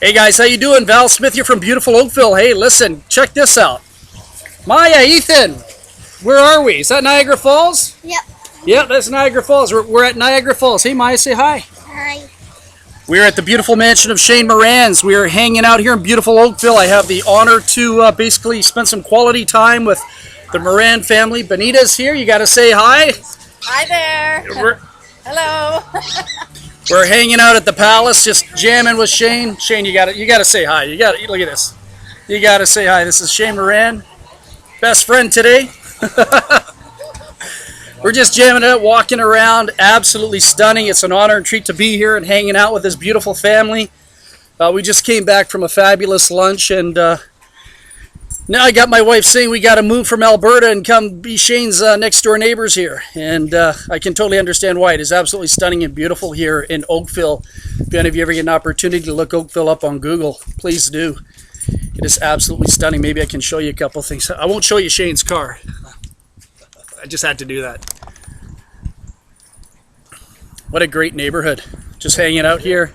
Hey guys, how you doing? Val Smyth here from beautiful Oakville. Hey, listen, check this out. Maya, Ethan, where are we? Is that Niagara Falls? Yep. Yep, that's Niagara Falls. We're at Niagara Falls. Hey Maya, say hi. Hi. We're at the beautiful mansion of Shane Morand's. We are hanging out here in beautiful Oakville. I have the honor to basically spend some quality time with the Morand family. Benita's here. You got to say hi. Hi there. Hello. We're hanging out at the Palace, just jamming with Shane. Shane, you got to say hi. You got to look at this. You got to say hi. This is Shane Morand, best friend today. We're just jamming it, walking around, absolutely stunning. It's an honor and treat to be here and hanging out with this beautiful family. We just came back from a fabulous lunch, and now I got my wife saying we got to move from Alberta and come be Shane's next door neighbors here. And I can totally understand why. It is absolutely stunning and beautiful here in Oakville. If any of you ever get an opportunity to look Oakville up on Google, please do. It is absolutely stunning. Maybe I can show you a couple things. I won't show you Shane's car. I just had to do that. What a great neighborhood. Just hanging out here.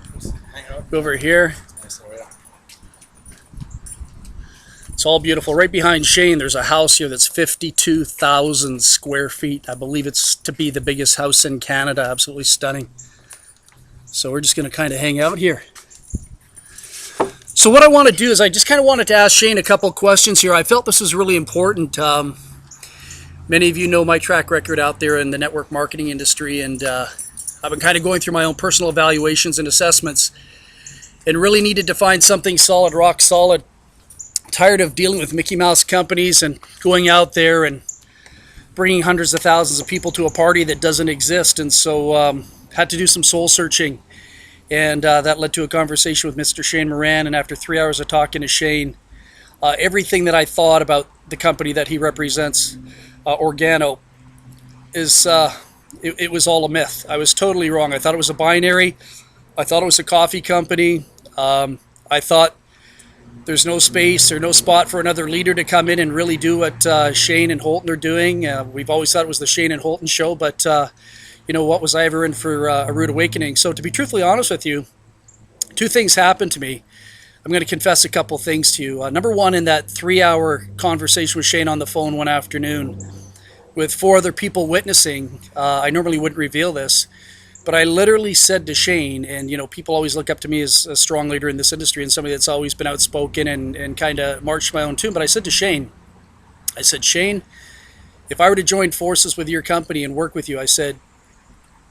Over here. It's all beautiful. Right behind Shane, there's a house here that's 52,000 square feet. I believe it's to be the biggest house in Canada. Absolutely stunning. So we're just going to kind of hang out here. So what I want to do is I just kind of wanted to ask Shane a couple questions here. I felt this was really important. Many of you know my track record out there in the network marketing industry, and I've been kind of going through my own personal evaluations and assessments and really needed to find something solid, rock solid. Tired of dealing with Mickey Mouse companies and going out there and bringing hundreds of thousands of people to a party that doesn't exist. And so had to do some soul searching. And that led to a conversation with Mr. Shane Morand. And after 3 hours of talking to Shane, everything that I thought about the company that he represents, Organo, is it was all a myth. I was totally wrong. I thought it was a binary. I thought it was a coffee company. I thought there's no space or no spot for another leader to come in and really do what Shane and Holton are doing. We've always thought it was the Shane and Holton show, but you know, what was I ever in for a rude awakening? So to be truthfully honest with you, two things happened to me. I'm going to confess a couple things to you. Number one, in that 3-hour conversation with Shane on the phone one afternoon with 4 other people witnessing, I normally wouldn't reveal this, but I literally said to Shane, and you know, people always look up to me as a strong leader in this industry and somebody that's always been outspoken and kind of marched my own tune. But I said to Shane, Shane, if I were to join forces with your company and work with you, I said,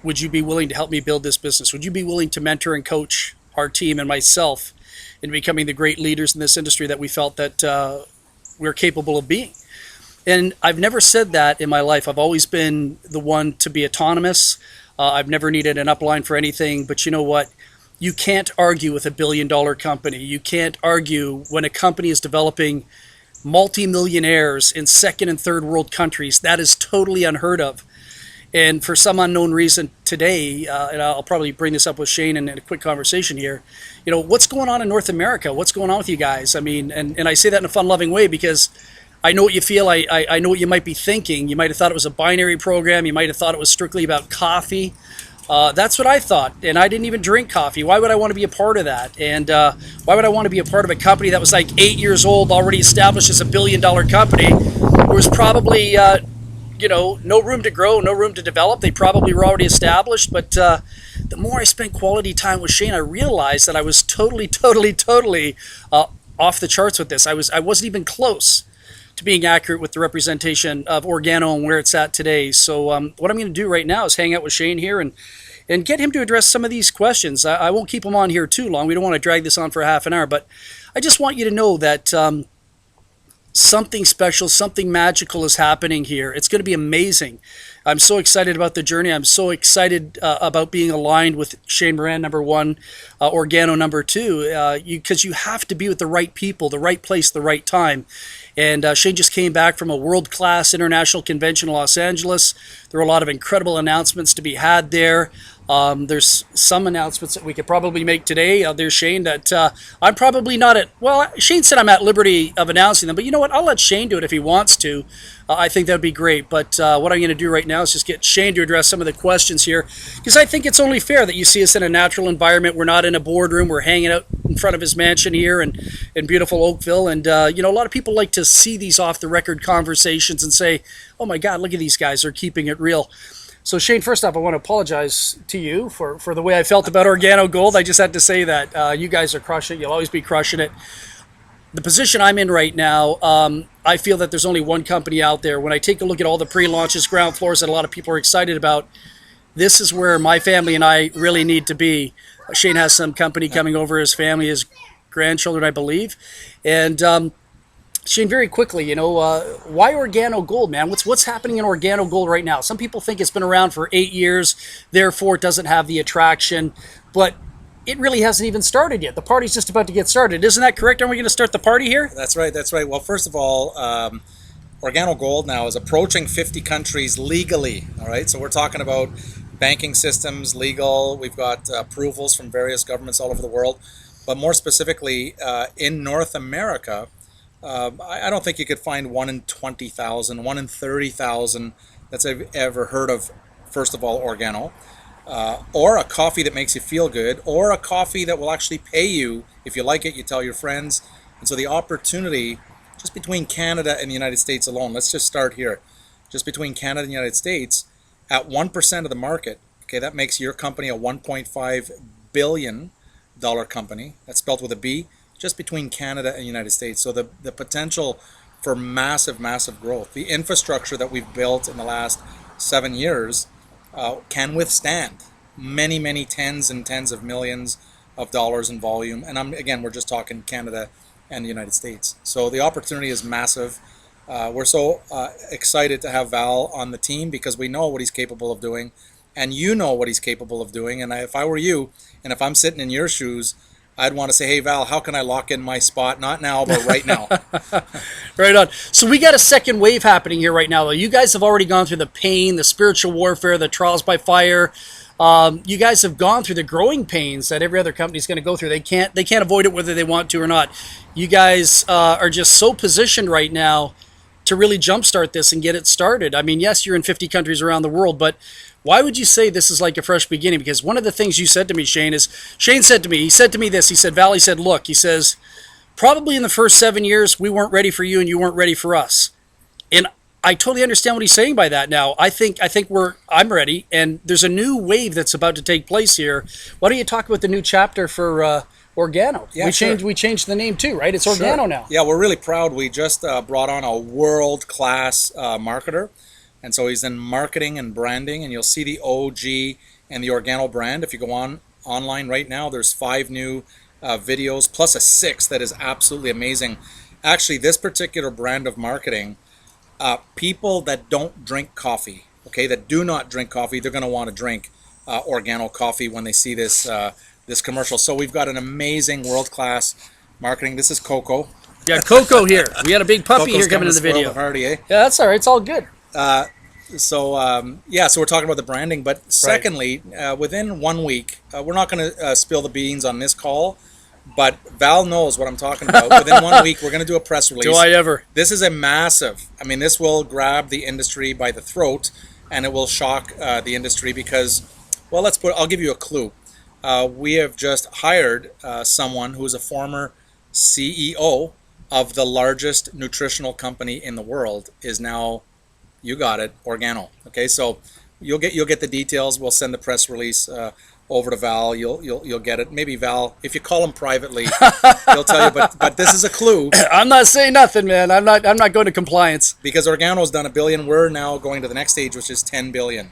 would you be willing to help me build this business? Would you be willing to mentor and coach our team and myself in becoming the great leaders in this industry that we felt that we're capable of being? And I've never said that in my life. I've always been the one to be autonomous. I've never needed an upline for anything, but you know what? You can't argue with a billion-dollar company. You can't argue when a company is developing multi-millionaires in second and third world countries. That is totally unheard of. And for some unknown reason today, and I'll probably bring this up with Shane in a quick conversation here, you know, what's going on in North America? What's going on with you guys? I mean, and I say that in a fun-loving way because I know what you feel. I know what you might be thinking. You might have thought it was a binary program. You might have thought it was strictly about coffee. That's what I thought, and I didn't even drink coffee. Why would I want to be a part of that? And why would I want to be a part of a company that was like 8 years old, already established as a billion-dollar company? There was probably, you know, no room to grow, no room to develop. They probably were already established, but the more I spent quality time with Shane, I realized that I was totally off the charts with this. I wasn't even close to being accurate with the representation of Organo and where it's at today. So what I'm going to do right now is hang out with Shane here and get him to address some of these questions. I won't keep him on here too long. We don't want to drag this on for half an hour, but I just want you to know that something special, something magical is happening here. It's going to be amazing. I'm so excited about the journey. I'm so excited about being aligned with Shane Morand, number one, Organo, number two, because you have to be with the right people, the right place, the right time. And Shane just came back from a world-class international convention in Los Angeles. There were a lot of incredible announcements to be had there. There's some announcements that we could probably make today. There's Shane that I'm probably not at, well, Shane said I'm at liberty of announcing them, but you know what? I'll let Shane do it if he wants to. I think that would be great. But what I'm going to do right now now is just get Shane to address some of the questions here, because I think it's only fair that you see us in a natural environment. We're not in a boardroom. We're hanging out in front of his mansion here in beautiful Oakville. And, a lot of people like to see these off-the-record conversations and say, oh, my God, look at these guys. They're keeping it real. So, Shane, first off, I want to apologize to you for the way I felt about Organo Gold. I just had to say that you guys are crushing it. You'll always be crushing it. The position I'm in right now, I feel that there's only one company out there. When I take a look at all the pre-launches, ground floors that a lot of people are excited about, this is where my family and I really need to be. Shane has some company coming over, his family, his grandchildren, I believe. And Shane, very quickly, why Organo Gold, man? What's happening in Organo Gold right now? Some people think it's been around for 8 years, therefore it doesn't have the attraction, but it really hasn't even started yet. The party's just about to get started. Isn't that correct? Aren't we going to start the party here? That's right. Well, first of all, Organo Gold now is approaching 50 countries legally, all right? So we're talking about banking systems, legal. We've got approvals from various governments all over the world. But more specifically, in North America, I don't think you could find 1 in 20,000, 1 in 30,000 that's ever heard of, first of all, Organo, or a coffee that makes you feel good, or a coffee that will actually pay you. If you like it, you tell your friends. And so the opportunity, just between Canada and the United States alone, let's just start here, just between Canada and the United States, at 1% of the market, okay, that makes your company a $1.5 billion company. That's spelled with a B. Just between Canada and the United States. So the potential for massive, massive growth. The infrastructure that we've built in the last 7 years can withstand many, many tens and tens of millions of dollars in volume. And we're just talking Canada and the United States. So the opportunity is massive. We're so excited to have Val on the team because we know what he's capable of doing. And you know what he's capable of doing. And if I were you, and if I'm sitting in your shoes, I'd want to say, hey, Val, how can I lock in my spot? Not now, but right now. Right on. So we got a second wave happening here right now, though. You guys have already gone through the pain, the spiritual warfare, the trials by fire. You guys have gone through the growing pains that every other company is going to go through. They can't avoid it whether they want to or not. You guys are just so positioned right now to really jumpstart this and get it started. I mean, yes, you're in 50 countries around the world, but why would you say this is like a fresh beginning? Because one of the things you said to me, Shane, is Shane said to me, this, he said, Val, he said, look, he says, probably in the first 7 years, we weren't ready for you and you weren't ready for us. And I totally understand what he's saying by that now. I think I'm ready, and there's a new wave that's about to take place here. Why don't you talk about the new chapter for Organo? Yeah, we changed the name too, right? It's Organo now. Yeah, we're really proud. We just brought on a world-class marketer. And so he's in marketing and branding, and you'll see the OG and the Organo brand. If you go online right now, there's 5 new videos, plus a 6th that is absolutely amazing. Actually, this particular brand of marketing, people that don't drink coffee, okay, that do not drink coffee, they're going to want to drink Organo coffee when they see this commercial. So we've got an amazing world-class marketing. This is Coco. Yeah, Coco here. We had a big puppy Coco's here coming in the video. Party, eh? Yeah, that's all right. It's all good. So we're talking about the branding, but secondly, within 1 week, we're not going to spill the beans on this call, but Val knows what I'm talking about. Within 1 week, we're going to do a press release. Do I ever? This is a massive, this will grab the industry by the throat, and it will shock the industry because, well, I'll give you a clue. We have just hired someone who is a former CEO of the largest nutritional company in the world, is now, you got it, Organo. Okay, so you'll get the details. We'll send the press release over to Val. You'll get it. Maybe Val, if you call him privately, he'll tell you. But this is a clue. I'm not saying nothing, man. I'm not going to compliance because Organo's done $1 billion. We're now going to the next stage, which is 10 billion.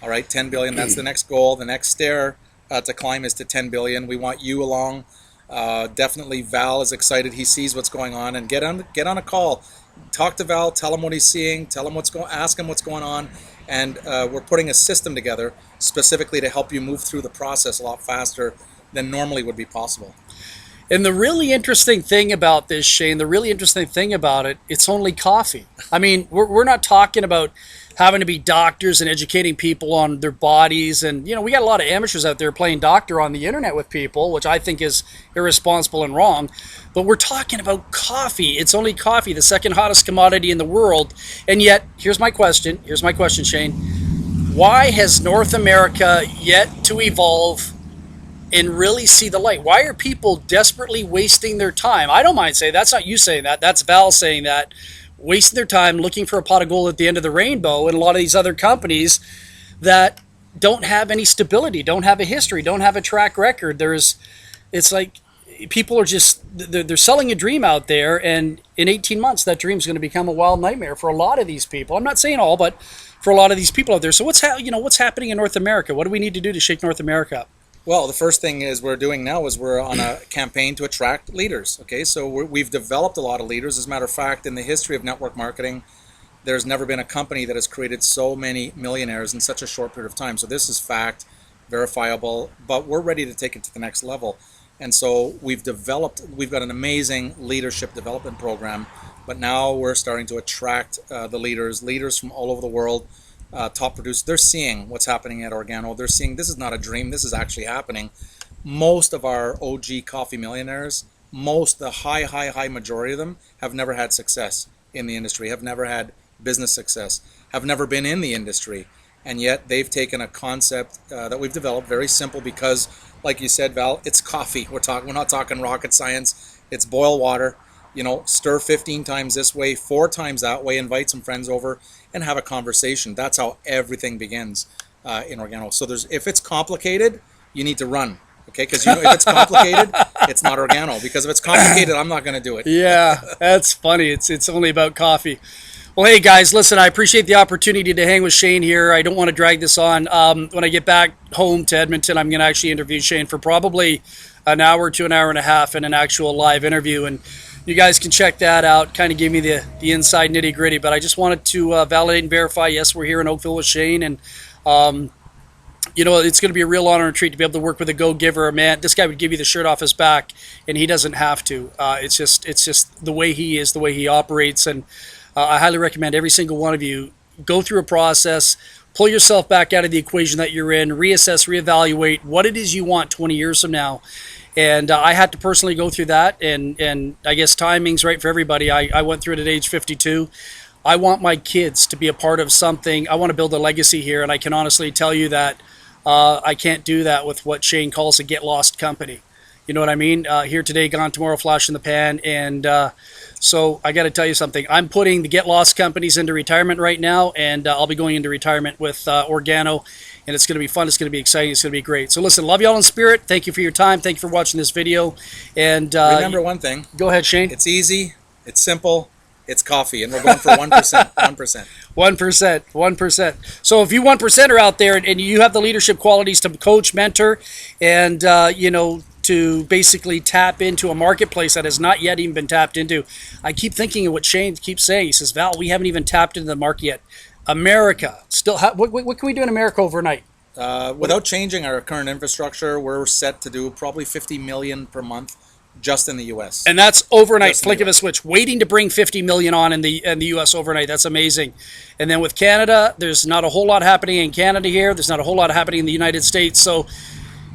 All right, 10 billion. That's the next goal. The next stair to climb is to 10 billion. We want you along. Definitely, Val is excited. He sees what's going on, and get on a call. Talk to Val, tell him what he's seeing, ask him what's going on, and we're putting a system together specifically to help you move through the process a lot faster than normally would be possible. And the really interesting thing about this, Shane, the really interesting thing about it, it's only coffee. I mean, we're not talking about having to be doctors and educating people on their bodies. And, we got a lot of amateurs out there playing doctor on the internet with people, which I think is irresponsible and wrong. But we're talking about coffee. It's only coffee, the second hottest commodity in the world. And yet, here's my question, Shane. Why has North America yet to evolve and really see the light? Why are people desperately wasting their time? I don't mind saying that's not you saying that. That's Val saying that. Wasting their time looking for a pot of gold at the end of the rainbow, and a lot of these other companies that don't have any stability, don't have a history, don't have a track record. It's like people are just they're selling a dream out there, and in 18 months that dream's going to become a wild nightmare for a lot of these people. I'm not saying all, but for a lot of these people out there. So what's happening in North America? What do we need to do to shake North America up? Well, the first thing is we're doing now is we're on a campaign to attract leaders. Okay, so we've developed a lot of leaders. As a matter of fact, in the history of network marketing, there's never been a company that has created so many millionaires in such a short period of time. So this is fact, verifiable, but we're ready to take it to the next level. And so we've got an amazing leadership development program, but now we're starting to attract the leaders from all over the world. Top producers, they're seeing what's happening at Organo. They're seeing this is not a dream, this is actually happening. Most of our OG coffee millionaires, the high majority of them have never had success in the industry, have never had business success, have never been in the industry. And yet they've taken a concept that we've developed, very simple, because like you said, Val, it's coffee. We're not talking rocket science. It's boil water, stir 15 times this way, 4 times that way, invite some friends over and have a conversation. That's how everything begins in Organo. So if it's complicated, you need to run, okay? Because if it's complicated, it's not Organo. Because if it's complicated, I'm not going to do it. Yeah, that's funny. It's only about coffee. Well, hey guys, listen, I appreciate the opportunity to hang with Shane here. I don't want to drag this on. When I get back home to Edmonton, I'm going to actually interview Shane for probably an hour to an hour and a half in an actual live interview. And you guys can check that out. Kind of give me the inside nitty gritty. But I just wanted to validate and verify, yes, we're here in Oakville with Shane. And, it's going to be a real honor and treat to be able to work with a go-giver. Man, this guy would give you the shirt off his back, and he doesn't have to. It's just the way he is, the way he operates. And I highly recommend every single one of you go through a process, pull yourself back out of the equation that you're in, reassess, reevaluate what it is you want 20 years from now. And I had to personally go through that, and I guess timing's right for everybody. I went through it at age 52. I want my kids to be a part of something. I want to build a legacy here, and I can honestly tell you that I can't do that with what Shane calls a get-lost company. You know what I mean? Here today, gone tomorrow, flash in the pan. And so I got to tell you something. I'm putting the get-lost companies into retirement right now, and I'll be going into retirement with Organo. And it's going to be fun. It's going to be exciting. It's going to be great. So listen, love you all in spirit. Thank you for your time. Thank you for watching this video. And remember one thing. Go ahead, Shane. It's easy. It's simple. It's coffee. And we're going for 1%. 1%. 1%. So if you 1%er out there and you have the leadership qualities to coach, mentor, and, to basically tap into a marketplace that has not yet even been tapped into. I keep thinking of what Shane keeps saying. He says, Val, we haven't even tapped into the market yet. America, still, what can we do in America overnight? Without changing our current infrastructure, we're set to do probably $50 million per month just in the U.S. And that's overnight, flick of a switch, waiting to bring 50 million on in the U.S. overnight. That's amazing. And then with Canada, there's not a whole lot happening in Canada here. There's not a whole lot happening in the United States. So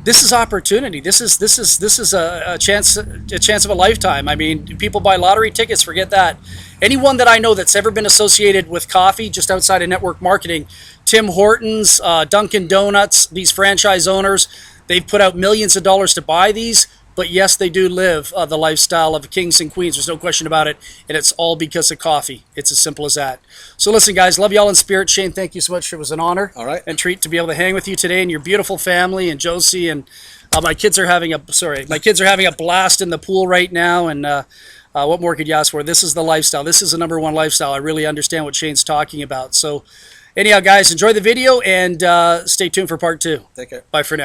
this is opportunity. This is a chance of a lifetime. I mean, people buy lottery tickets. Forget that. Anyone that I know that's ever been associated with coffee, just outside of network marketing, Tim Hortons, Dunkin' Donuts, these franchise owners, they've put out millions of dollars to buy these. But yes, they do live the lifestyle of kings and queens. There's no question about it. And it's all because of coffee. It's as simple as that. So listen, guys, love y'all in spirit. Shane, thank you so much. It was an honor and treat to be able to hang with you today and your beautiful family and Josie. And my kids are having a blast in the pool right now. And what more could you ask for? This is the lifestyle. This is the number one lifestyle. I really understand what Shane's talking about. So anyhow, guys, enjoy the video and stay tuned for part 2. Take care. Bye for now.